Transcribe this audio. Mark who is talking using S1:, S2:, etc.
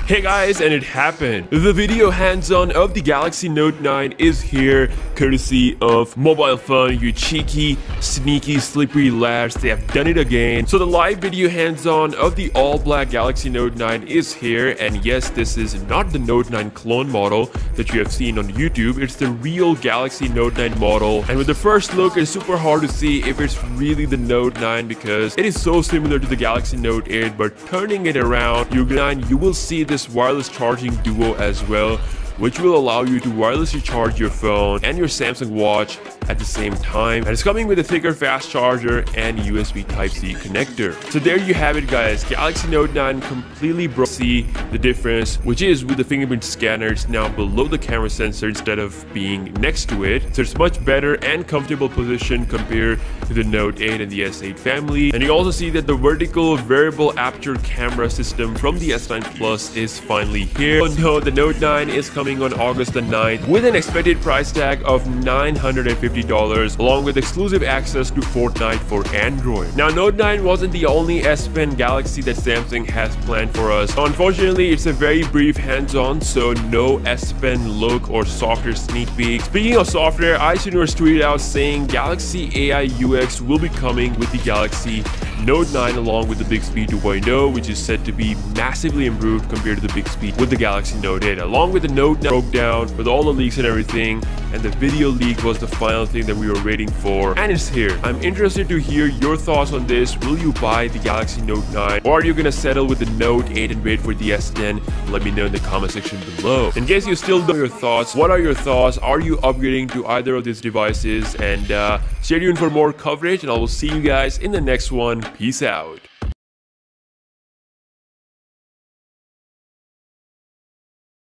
S1: Hey guys, and it happened. The video hands-on of the Galaxy Note 9 is here, courtesy of Mobile Fun, you cheeky, sneaky, slippery lads. They have done it again. So the live video hands-on of the all-black Galaxy Note 9 is here, and yes, this is not the Note 9 clone model that you have seen on YouTube. It's the real Galaxy Note 9 model, and with the first look, it's super hard to see if it's really the Note 9 because it is so similar to the Galaxy Note 8, but turning it around, you will see this wireless charging duo as well, which will allow you to wirelessly charge your phone and your Samsung Watch at the same time, and it's coming with a thicker fast charger and USB Type-C connector. So there you have it guys, Galaxy Note 9 completely broke. See the difference, which is with the fingerprint scanner, it's now below the camera sensor instead of being next to it, so it's much better and comfortable position compared to the Note 8 and the S8 family. And you also see that the vertical variable aperture camera system from the S9 Plus is finally here. Oh no, the Note 9 is coming on August the 9th with an expected price tag of $950 along with exclusive access to Fortnite for Android. Now Note 9 wasn't the only S Pen Galaxy that Samsung has planned for us. Unfortunately, it's a very brief hands-on, so no S Pen look or software sneak peek. Speaking of software, iSeniors tweeted out saying Galaxy AI UX will be coming with the Galaxy Note 9 along with the Bixby 2.0, which is said to be massively improved compared to the Bixby with the Galaxy Note 8. Along with the Note 9 broke down with all the leaks and everything, and the video leak was the final thing that we were waiting for, and it's here. I'm interested to hear your thoughts on this. Will you buy the Galaxy Note 9, or are you gonna settle with the Note 8 and wait for the S10? Let me know in the comment section below. In case you still don't know your thoughts, what are your thoughts? Are you upgrading to either of these devices? And stay tuned for more coverage, and I will see you guys in the next one. Peace out.